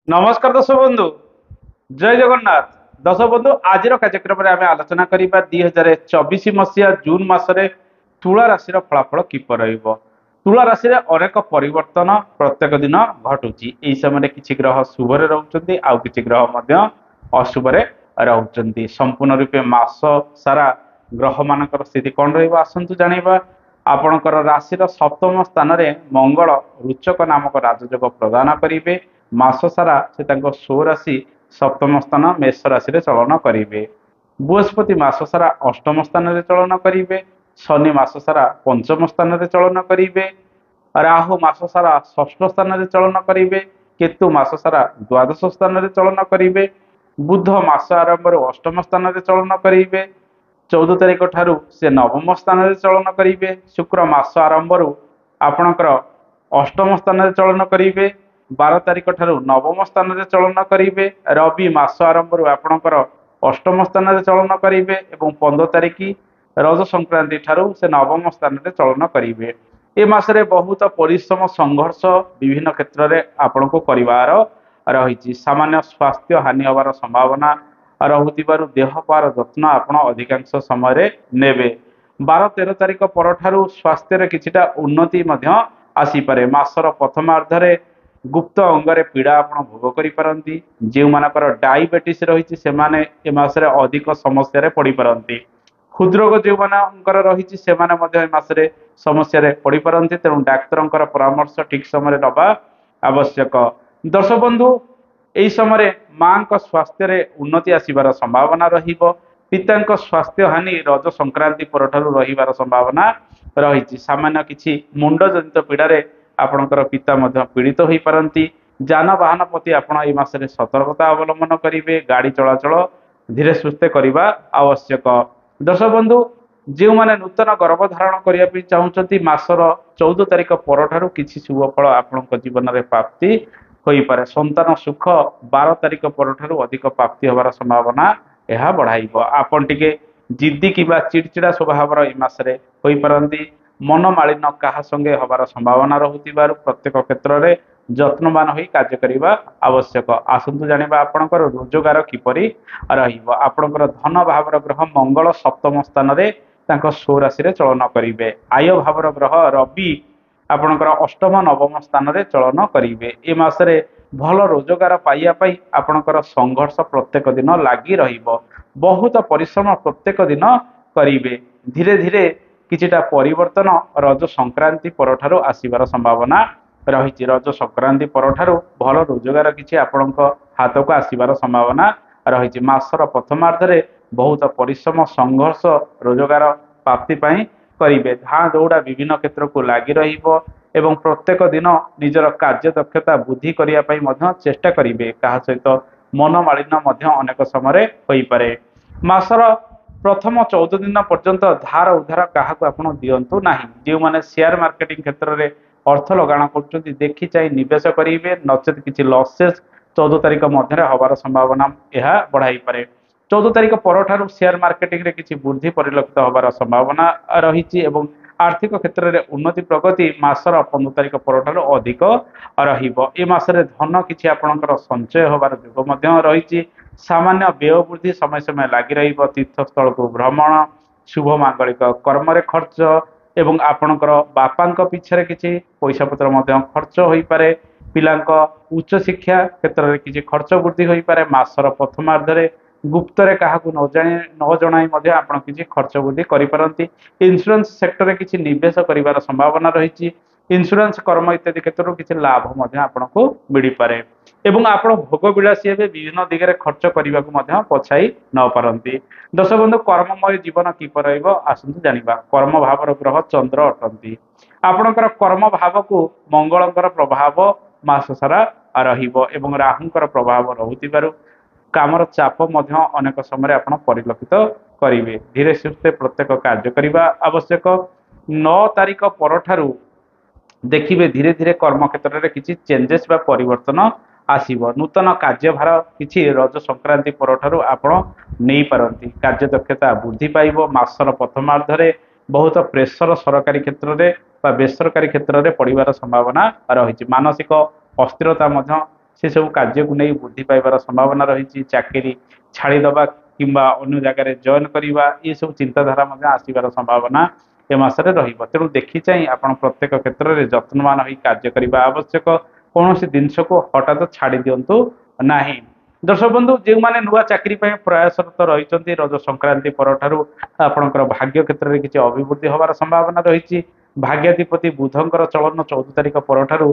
नमस्कार दर्शक बंधु जय जगन्नाथ। दर्शक बंधु आज कार्यक्रम में आम आलोचना करवा 2024 मसीहा जून मसरे तुला राशि फलाफल किपर तुला राशि अनेक परिवर्तन प्रत्येक दिन घटुची। यही समय किसी ग्रह शुभरे रोचे आउ कि ग्रह अशुभरे रोचे। संपूर्ण रूपे मास सारा ग्रह मान स्थिति कौन रसतु जाना। आपणकर राशि सप्तम स्थान में मंगल रुचक नामक राजयोग प्रदान करेंगे। मास सारा से स्वराशि सप्तम स्थान मेष राशि चलन करेंगे। बृहस्पति मास सारा अष्टम स्थान में चलन करेंगे। शनि मास सारा पंचम स्थान में चलन करेंगे। राहु मास सारा षष्ठ स्थान में चलन करेंगे। केतु मास सारा द्वादश स्थान में चलन करेंगे। बुध मास आरंभ अष्टम स्थान में चलन करेंगे। 14 तारिख ठारू से नवम स्थान में चलन करेंगे। शुक्र मास आरंभ आपणकर अष्टम स्थान में चलन करेंगे। 12 तारिख ठारू नवम स्थान में चलन करेंगे। रवि मास आरंभ आपणकर अष्टम स्थान में चलन करेंगे। 15 तारिख रज संक्रांति ठारू से नवम स्थान में चलन करेंगे। ए मासरे बहुत परिश्रम संघर्ष विभिन्न क्षेत्र में आपण को करिवार रही। सामान्य स्वास्थ्य हानि होवार संभावना रहुथिबारु देह पार जत्न आपण अधिकांश समय नेबे। 12-13 तारिख परठारु स्वास्थ्य रे किछिटा उन्नति मध्य आसीपारे। मासर प्रथमार्धरे गुप्त अंगरे पीड़ा आपण भोग करि पारंती। जे मानकर डायबिटीज रही से माने ए मासरे अधिक समस्या रे पड़ी पारंती। हृदरोग जो मानकर रही से माने मध्य ए मासरे समस्या रे पड़ी पारंती। तेणु डाक्तरंकर परामर्श ठीक समय नबा आवश्यक। दर्शक बंधु यही समय माँ स्वास्थ्य रे उन्नति आसबार संभावना रहिबो। पिता स्वास्थ्य हानि रज संक्रांति परठारु रहिबार संभावना रही। सामान्य किछि मुंड जनित पीड़ारे आपणकर पिता मध्य पीड़ित होई पारंती। जानवाहन प्रति आपण ए मासरे सतर्कता अवलंबन करेंगे। गाड़ी चलाचल धीरे सुस्थे करने आवश्यक। दर्शक बंधु जो मैंने नूतन गर्भ धारण करने चाहते मासर 14 तारिख परठारु किछि शुभ फल आपण जीवन में प्राप्ति हो पारे। संतान सुख 12 तारिख परठारु अधिक प्राप्ति होवार संभावना यह बढ़ाइब। आपण टिके जिद्दी किबा चिड़चिड़ा स्वभाव ए मासरे होई पारंती। मन मालिन्य कहा संगे हबार संभावना रहुथिबारु प्रत्येक क्षेत्र में जत्नवान होई कार्य करिबा आवश्यक। आसंतु जानिबा आपणकर रोजगार किपरि रहिबो। आपणकर धन भावर ग्रह मंगल सप्तम स्थान रे तांको स्वराशि रे चलन करिवे। आय भावर ग्रह रवि आपणकर अष्टम नवम स्थान रे चलन करिवे। ए मासरे भल रोजगार पाइया पई आपणकर संघर्ष प्रत्येक दिन लागी रहिबो। बहुत परिश्रम प्रत्येक दिन करिवे। धीरे धीरे किछिटा परिवर्तन रज संक्रांति परठारु आसीबार संभावना रही। रज संक्रांति परठारु भल रोजगार किछि आपणक हाथ को आसीबार संभावना रही। मासर प्रथमार्धरे बहुत परिश्रम संघर्ष रोजगार प्राप्ति पाई करिवे। धाँ दौड़ा विभिन्न क्षेत्र को लगी रहिबो एवं प्रत्येक दिन निजर कार्य दक्षता वृद्धि करिया पई मध्य चेष्टा करिवे। कहा सहित मन मालिन्य मध्य अनेक समय होई पारे। मासर प्रथम 14 दिन पर्यंत धार उधार क्या आपण दिंतु ना। जो मैंने शेयर मार्केटिंग क्षेत्र में अर्थ लगाण कर देखी चाहिए निवेश करेंगे। नचेत किसी लसेस 14 तारिख मध्य हबार संभावना यह बढ़ाई पारे। 14 तारिख परठारु शेयर मार्केटिंग रे किसी वृद्धि परिलक्षित होबार संभावना रही। आर्थिक क्षेत्र में उन्नति प्रगति मासर 15 तारिख परठारु अधिक रहिबो। ए मासरे धन किछि आपणकर संचय होबार योग मध्य रही। सामान्य व्यय वृद्धि समय समय लगी रहिबो। तीर्थस्थल को भ्रमण शुभ मांगलिक कर्म रे खर्च एवं आपणकर बापांक पिछरे किछि पैसा पत्र मध्य खर्च होई पारे। पिलांक उच्च शिक्षा क्षेत्र में किछि खर्च वृद्धि होई पारे। मासर प्रथमार्धरे गुप्त रे काहाकू न जणाई मध्य आपण किछि खर्च वृद्धि करि पारंती। इंश्योरेंस सेक्टर में किछि निवेश करिवार संभावना रही। इंश्योरेंस कर्म इत्यादि क्षेत्र में किछि लाभ मध्य आपनको मिल पारे। एवं आपण भोग विलासी हे विभिन्न दिगरे खर्च करने को पछाई न पारंती। दर्शक बंधु कर्ममय जीवन किपर रहिबो आसंतु जानिबा। कर्म भावर ग्रह चंद्र अटंती। आपणकर कर्म भाव को मंगलंकर प्रभाव मास सारा रहिबो एवं राहुंकर प्रभाव रहुतिबारु कामर चाप मध्य अनेक समय आपण परिलक्षित करिवे। धीरे सुस्थे प्रत्येक कार्य करिबा आवश्यक। 9 तारिख परठारु देखिए धीरे धीरे कर्म क्षेत्र में किसी चेंजेस बा परिवर्तन आसीबो। नूतन कार्यभार किछि रज संक्रांति परठारु आपण नहीं पारंती। कार्य दक्षता वृद्धि पाइबो। मासर प्रथमार्धरे बहुत प्रेसर सरकारी क्षेत्र में बा बेसरकारी क्षेत्र में पड़िबार संभावना रही। मानसिक अस्थिरता मध्य ସେସବୁ କାର୍ଯ୍ୟକୁ ନେଇ ବୃଦ୍ଧି ପାଇବାର ସମ୍ଭାବନା ରହିଛି। ଚାକିରି ଛାଡ଼ିଦେବା କିମ୍ବା ଅନ୍ୟ ଜାଗାରେ ଜଏନ୍ କରିବା ଏସବୁ ଚିନ୍ତାଧାରା ମଧ୍ୟ ଆସିବାର ସମ୍ଭାବନା ଏ ମାସରେ ରହିବ। ତେଣୁ ଦେଖି ଚାହିଁ ଆପଣ ପ୍ରତ୍ୟେକ କ୍ଷେତ୍ରରେ ଯତ୍ନବାନ ହୋଇ କାର୍ଯ୍ୟ କରିବା ଆବଶ୍ୟକ। କୌଣସି ଜିନିଷକୁ ହଠାତ୍ ଛାଡ଼ି ଦିଅନ୍ତୁ ନାହିଁ। ଦର୍ଶକ ବନ୍ଧୁ, ଯେଉଁମାନେ ନୂଆ ଚାକିରି ପାଇଁ ପ୍ରୟାସରତ ରହିଛନ୍ତି, ରଜ ସଂକ୍ରାନ୍ତି ପରଠାରୁ ଆପଣଙ୍କର ଭାଗ୍ୟ କ୍ଷେତ୍ରରେ କିଛି ଅଭିବୃଦ୍ଧି ହେବାର ସମ୍ଭାବନା ରହିଛି। ଭାଗ୍ୟାଧିପତି ବୁଧଙ୍କର ଚଳନ 14 ତାରିଖ ପରଠାରୁ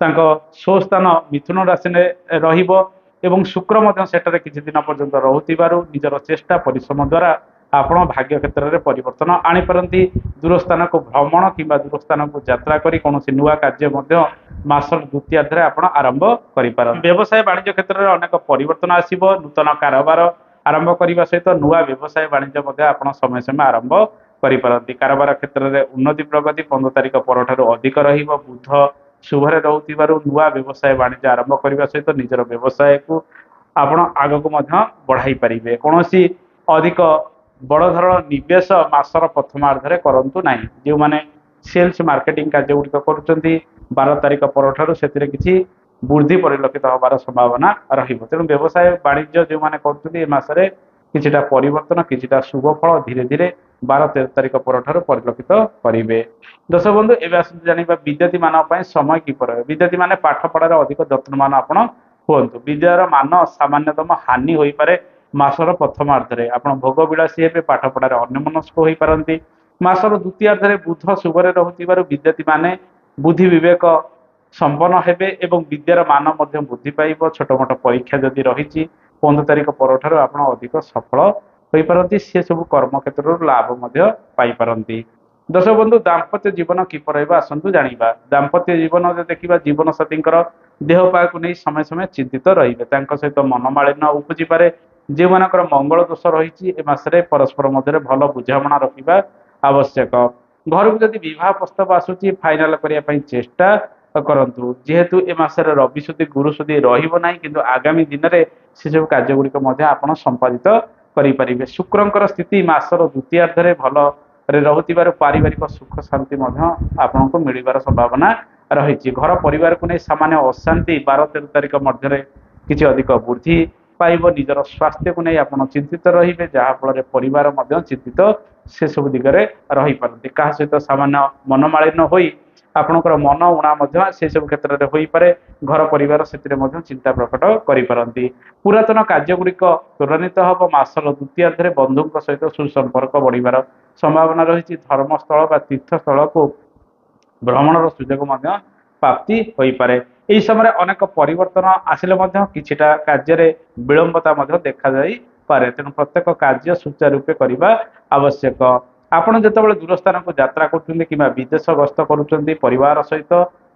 ତାଙ୍କ ସ୍ୱସ୍ଥାନ ମିଥୁନ ରାଶିରେ ରହିବ ଏବଂ ଶୁକ୍ର ମଧ୍ୟ ସେଠାରେ କିଛି ଦିନ ପର୍ଯ୍ୟନ୍ତ ରହୁଥିବାରୁ ନିଜର ଚେଷ୍ଟା ପରିଶ୍ରମ ଦ୍ୱାରା ଆପଣ ଭାଗ୍ୟ କ୍ଷେତ୍ରରେ ପରିବର୍ତ୍ତନ ଆଣିପାରନ୍ତି। ଦୂର ସ୍ଥାନକୁ ଭ୍ରମଣ କିମ୍ବା ଦୂର ସ୍ଥାନକୁ ଯାତ୍ରା କରି କୌଣସି ନୂଆ କାର୍ଯ୍ୟ ମଧ୍ୟ ମାସର ଦ୍ୱିତୀୟାର୍ଦ୍ଧରେ ଆପଣ ଆରମ୍ଭ କରିପାରନ୍ତି। ବ୍ୟବସାୟ ବାଣିଜ୍ୟ କ୍ଷେତ୍ରରେ ଅନେକ ପରିବର୍ତ୍ତନ ଆସିବ। ନୂତନ କାରବାର ଆରମ୍ଭ କରିବା ସହିତ ନୂଆ ବ୍ୟବସାୟ ବାଣିଜ୍ୟ ମଧ୍ୟ ଆପଣ ସମୟ ସମୟ ଆରମ୍ଭ କରିପାରନ୍ତି। କାରବାର କ୍ଷେତ୍ରରେ ଉନ୍ନତି ପ୍ରଗତି 15 ତାରିଖ ପରଠାରୁ ଅଧିକ ରହିବ। ବୁଧ ଶୁଭରେ ରହୁଥିବାରୁ ନୂଆ ବ୍ୟବସାୟ ବାଣିଜ୍ୟ ଆରମ୍ଭ କରିବା ସହିତ ନିଜର ବ୍ୟବସାୟକୁ ଆପଣ ଆଗକୁ ମଧ୍ୟ ବଢ଼ାଇ ପାରିବେ। କୌଣସି ଅଧିକ ବଡ଼ ଧରଣର ନିବେଶ ମାସର ପ୍ରଥମାର୍ଦ୍ଧରେ କରନ୍ତୁ ନାହିଁ। ଯେଉଁମାନେ ସେଲ୍ସ ମାର୍କେଟିଂ କାର୍ଯ୍ୟ ଗୁଡ଼ିକ କରୁଛନ୍ତି 12 ତାରିଖ ପରଠାରୁ ସେଥିରେ କିଛି ବୃଦ୍ଧି ପରିଲକ୍ଷିତ ହେବାର ସମ୍ଭାବନା ରହିବ। ତେଣୁ ବ୍ୟବସାୟ ବାଣିଜ୍ୟ ଯେଉଁମାନେ କରୁଛନ୍ତି ଏ ମାସରେ କିଛିଟା ପରିବର୍ତ୍ତନ କିଛିଟା ଶୁଭ ଫଳ ଧୀରେ ଧୀରେ 12-13 ତାରିଖ ପରଠାରୁ ପରିଲକ୍ଷିତ କରିବେ। ଦର୍ଶକ ବନ୍ଧୁ, ଏବେ ଆସନ୍ତୁ ଜାଣିବା ବିଦ୍ୟାର୍ଥୀମାନଙ୍କ ପାଇଁ ସମୟ କିପରି ରହିବ। ବିଦ୍ୟାର୍ଥୀମାନେ ପାଠ ପଢ଼ାରେ ଅଧିକ ଯତ୍ନବାନ ଆପଣ ହୁଅନ୍ତୁ। ବିଦ୍ୟାର ମାନ ସାମାନ୍ୟତମ ହାନି ହୋଇପାରେ ମାସର ପ୍ରଥମାର୍ଦ୍ଧରେ। ଆପଣ ଭୋଗ ବିଳାସୀ ହେବେ, ପାଠ ପଢ଼ାରେ ଅନ୍ୟମନସ୍କ ହୋଇପାରନ୍ତି। ମାସର ଦ୍ୱିତୀୟାର୍ଦ୍ଧରେ ବୁଧ ଶୁଭରେ ରହୁଥିବାରୁ ବିଦ୍ୟାର୍ଥୀମାନେ ବୁଦ୍ଧି ବିବେକ ସମ୍ପନ୍ନ ହେବେ ଏବଂ ବିଦ୍ୟାର ମାନ ମଧ୍ୟ ବୃଦ୍ଧି ପାଇବ। ଛୋଟ ମୋଟ ପରୀକ୍ଷା ଯଦି ରହିଛି 15 ତାରିଖ ପରଠାରୁ ଆପଣ ଅଧିକ ସଫଳ ହୋଇପାରନ୍ତି। ସେ ସବୁ କର୍ମକ୍ଷେତ୍ରରୁ ଲାଭ ମଧ୍ୟ ପାଇପାରନ୍ତି। ଦର୍ଶକ ବନ୍ଧୁ, ଦାମ୍ପତ୍ୟ ଜୀବନ କିପରି ରହିବ ଆସନ୍ତୁ ଜାଣିବା। ଦାମ୍ପତ୍ୟ ଜୀବନରେ ଦେଖିବା ଜୀବନସାଥୀଙ୍କର ଦେହ ପାକୁ ନେଇ ସମୟ ସମୟ ଚିନ୍ତିତ ରହିବେ। ତାଙ୍କ ସହିତ ମନମାଳିନ୍ୟ ଉପୁଜିପାରେ। ଯେଉଁମାନଙ୍କର ମଙ୍ଗଳ ଦୋଷ ରହିଛି ଏ ମାସରେ ପରସ୍ପର ମଧ୍ୟରେ ଭଲ ବୁଝାମଣା ରଖିବା ଆବଶ୍ୟକ। ଘରକୁ ଯଦି ବିବାହ ପ୍ରସ୍ତାବ ଆସୁଛି ଫାଇନାଲ କରିବା ପାଇଁ ଚେଷ୍ଟା କରନ୍ତୁ। ଯେହେତୁ ଏ ମାସରେ ରବି ସୁଧି ଗୁରୁ ସୁଧି ରହିବ ନାହିଁ, କିନ୍ତୁ ଆଗାମୀ ଦିନରେ ସେସବୁ କାର୍ଯ୍ୟ ଗୁଡ଼ିକ ମଧ୍ୟ ଆପଣ ସମ୍ପାଦିତ କରିପାରିବେ। ଶୁକ୍ରଙ୍କର ସ୍ଥିତି ମାସର ଦ୍ୱିତୀୟାର୍ଦ୍ଧରେ ଭଲରେ ରହୁଥିବାରୁ ପାରିବାରିକ ସୁଖ ଶାନ୍ତି ମଧ୍ୟ ଆପଣଙ୍କୁ ମିଳିବାର ସମ୍ଭାବନା ରହିଛି। ଘର ପରିବାରକୁ ନେଇ ସାମାନ୍ୟ ଅଶାନ୍ତି 12-13 ତାରିଖ ମଧ୍ୟରେ କିଛି ଅଧିକ ବୃଦ୍ଧି ପାଇବ। ନିଜର ସ୍ୱାସ୍ଥ୍ୟକୁ ନେଇ ଆପଣ ଚିନ୍ତିତ ରହିବେ, ଯାହାଫଳରେ ପରିବାର ମଧ୍ୟ ଚିନ୍ତିତ ସେସବୁ ଦିଗରେ ରହିପାରନ୍ତି। କାହା ସହିତ ସାମାନ୍ୟ ମନମାଳିନ୍ୟ ହୋଇ ଆପଣଙ୍କର ମନ ଉଣା ମଧ୍ୟ ସେସବୁ କ୍ଷେତ୍ରରେ ହୋଇପାରେ। ଘର ପରିବାର ସେଥିରେ ମଧ୍ୟ ଚିନ୍ତା ପ୍ରକଟ କରିପାରନ୍ତି। ପୁରାତନ କାର୍ଯ୍ୟ ଗୁଡ଼ିକ ତ୍ୱରାନ୍ୱିତ ହେବ। ମାସର ଦ୍ୱିତୀୟାର୍ଦ୍ଧରେ ବନ୍ଧୁଙ୍କ ସହିତ ସୁସମ୍ପର୍କ ବଢ଼ିବାର ସମ୍ଭାବନା ରହିଛି। ଧର୍ମସ୍ଥଳ ବା ତୀର୍ଥସ୍ଥଳକୁ ଭ୍ରମଣର ସୁଯୋଗ ମଧ୍ୟ ପ୍ରାପ୍ତି ହୋଇପାରେ। ଏହି ସମୟରେ ଅନେକ ପରିବର୍ତ୍ତନ ଆସିଲେ ମଧ୍ୟ କିଛିଟା କାର୍ଯ୍ୟରେ ବିଳମ୍ବତା ମଧ୍ୟ ଦେଖାଯାଇପାରେ। ତେଣୁ ପ୍ରତ୍ୟେକ କାର୍ଯ୍ୟ ସୁଚାରୁରୂପେ କରିବା ଆବଶ୍ୟକ। ଆପଣ ଯେତେବେଳେ ଦୂର ସ୍ଥାନକୁ ଯାତ୍ରା କରୁଛନ୍ତି କିମ୍ବା ବିଦେଶ ଗସ୍ତ କରୁଛନ୍ତି ପରିବାର ସହିତ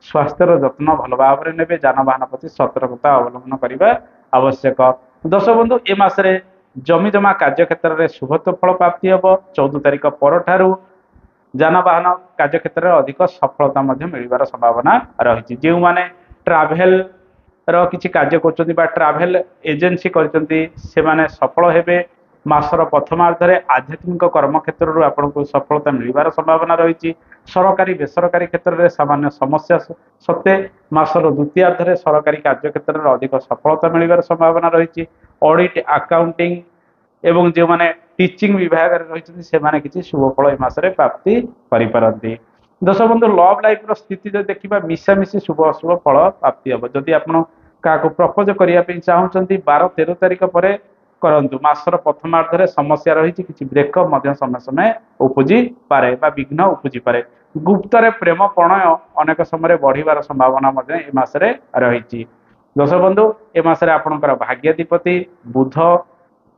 ସ୍ୱାସ୍ଥ୍ୟର ଯତ୍ନ ଭଲ ଭାବରେ ନେବେ। ଯାନବାହନ ପ୍ରତି ସତର୍କତା ଅବଲମ୍ବନ କରିବା ଆବଶ୍ୟକ। ଦର୍ଶକ ବନ୍ଧୁ, ଏ ମାସରେ ଜମି ଜମା କାର୍ଯ୍ୟ କ୍ଷେତ୍ରରେ ଶୁଭତ୍ୱ ଫଳ ପ୍ରାପ୍ତି ହେବ। 14 ତାରିଖ ପରଠାରୁ ଯାନବାହନ କାର୍ଯ୍ୟ କ୍ଷେତ୍ରରେ ଅଧିକ ସଫଳତା ମଧ୍ୟ ମିଳିବାର ସମ୍ଭାବନା ରହିଛି। ଯେଉଁମାନେ ଟ୍ରାଭେଲର କିଛି କାର୍ଯ୍ୟ କରୁଛନ୍ତି ବା ଟ୍ରାଭେଲ ଏଜେନ୍ସି କରିଛନ୍ତି ସେମାନେ ସଫଳ ହେବେ। ମାସର ପ୍ରଥମାର୍ଦ୍ଧରେ ଆଧ୍ୟାତ୍ମିକ କର୍ମକ୍ଷେତ୍ରରୁ ଆପଣଙ୍କୁ ସଫଳତା ମିଳିବାର ସମ୍ଭାବନା ରହିଛି। ସରକାରୀ ବେସରକାରୀ କ୍ଷେତ୍ରରେ ସାମାନ୍ୟ ସମସ୍ୟା ସତ୍ତ୍ୱେ ମାସର ଦ୍ୱିତୀୟାର୍ଦ୍ଧରେ ସରକାରୀ କାର୍ଯ୍ୟ କ୍ଷେତ୍ରରେ ଅଧିକ ସଫଳତା ମିଳିବାର ସମ୍ଭାବନା ରହିଛି। ଅଡିଟ୍ ଆକାଉଣ୍ଟିଂ ଏବଂ ଯେଉଁମାନେ ଟିଚିଂ ବିଭାଗରେ ରହିଛନ୍ତି ସେମାନେ କିଛି ଶୁଭ ଫଳ ଏ ମାସରେ ପ୍ରାପ୍ତି କରିପାରନ୍ତି। ଦର୍ଶକ ବନ୍ଧୁ, ଲଭ୍ ଲାଇଫର ସ୍ଥିତି ଯଦି ଦେଖିବା ମିଶାମିଶି ଶୁଭ ଅଶୁଭ ଫଳ ପ୍ରାପ୍ତି ହେବ। ଯଦି ଆପଣ କାହାକୁ ପ୍ରପୋଜ କରିବା ପାଇଁ ଚାହୁଁଛନ୍ତି 12-13 ତାରିଖ ପରେ କରନ୍ତୁ। ମାସର ପ୍ରଥମାର୍ଦ୍ଧରେ ସମସ୍ୟା ରହିଛି, କିଛି ବ୍ରେକଅପ୍ ମଧ୍ୟ ସମୟ ସମୟ ଉପୁଜିପାରେ ବା ବିଘ୍ନ ଉପୁଜିପାରେ। ଗୁପ୍ତରେ ପ୍ରେମ ପ୍ରଣୟ ଅନେକ ସମୟରେ ବଢ଼ିବାର ସମ୍ଭାବନା ମଧ୍ୟ ଏ ମାସରେ ରହିଛି। ଦର୍ଶକ ବନ୍ଧୁ, ଏ ମାସରେ ଆପଣଙ୍କର ଭାଗ୍ୟାଧିପତି ବୁଧ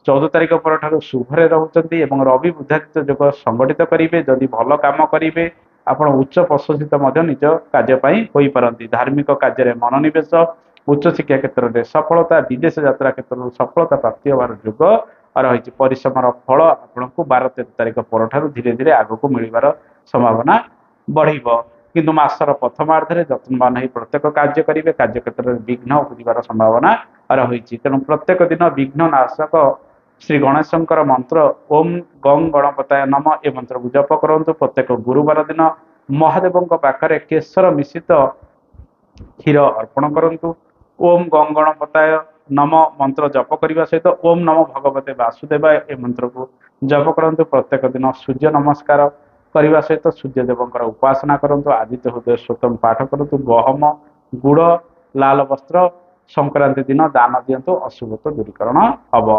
14 ତାରିଖ ପରଠାରୁ ଶୁଭରେ ରହୁଛନ୍ତି ଏବଂ ରବି ବୁଧାଦିତ୍ୟ ଯୋଗ ସଂଗଠିତ କରିବେ। ଯଦି ଭଲ କାମ କରିବେ ଆପଣ ଉଚ୍ଚ ପ୍ରଶଂସିତ ମଧ୍ୟ ନିଜ କାର୍ଯ୍ୟ ପାଇଁ ହୋଇପାରନ୍ତି। ଧାର୍ମିକ କାର୍ଯ୍ୟରେ ମନୋନିବେଶ, ଉଚ୍ଚଶିକ୍ଷା କ୍ଷେତ୍ରରେ ସଫଳତା, ବିଦେଶ ଯାତ୍ରା କ୍ଷେତ୍ରରୁ ସଫଳତା ପ୍ରାପ୍ତି ହେବାର ଯୋଗ ରହିଛି। ପରିଶ୍ରମର ଫଳ ଆପଣଙ୍କୁ 12-13 ତାରିଖ ପରଠାରୁ ଧୀରେ ଧୀରେ ଆଗକୁ ମିଳିବାର ସମ୍ଭାବନା ବଢ଼ିବ। କିନ୍ତୁ ମାସର ପ୍ରଥମାର୍ଦ୍ଧରେ ଯତ୍ନବାନ ହୋଇ ପ୍ରତ୍ୟେକ କାର୍ଯ୍ୟ କରିବେ। କାର୍ଯ୍ୟ କ୍ଷେତ୍ରରେ ବିଘ୍ନ ଉପୁଜିବାର ସମ୍ଭାବନା ରହିଛି। ତେଣୁ ପ୍ରତ୍ୟେକ ଦିନ ବିଘ୍ନ ନାଶକ ଶ୍ରୀ ଗଣେଶଙ୍କର ମନ୍ତ୍ର ଓମ୍ ଗଂ ଗଣପତାୟ ନମ ଏ ମନ୍ତ୍ରକୁ ଜପ କରନ୍ତୁ। ପ୍ରତ୍ୟେକ ଗୁରୁବାର ଦିନ ମହାଦେବଙ୍କ ପାଖରେ କେଶର ମିଶ୍ରିତ କ୍ଷୀର ଅର୍ପଣ କରନ୍ତୁ। ओम गं गणपताय नम मंत्र जप करने सहित ओम नमो भगवते वासुदेवाय ए मंत्र को जप करंतु। प्रत्येक दिन सूर्य नमस्कार करने सहित सूर्य देवंकर उपासना करंतु। आदित्य हृदय स्तोत्रम पाठ करंतु। गहम गुड़ लाल वस्त्र संक्रांति दिन दान दिंतु, अशुभ तो दूरीकरण हम।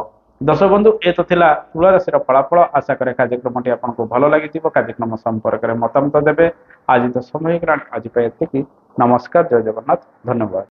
दर्शक बंधु ए तो थिला तुला राशि फलाफल। आशा करे कार्यक्रम आपको भल लगी। कार्यक्रम संपर्क में मतामत देवे। आज तो समय आज नमस्कार, जय जगन्नाथ, धन्यवाद।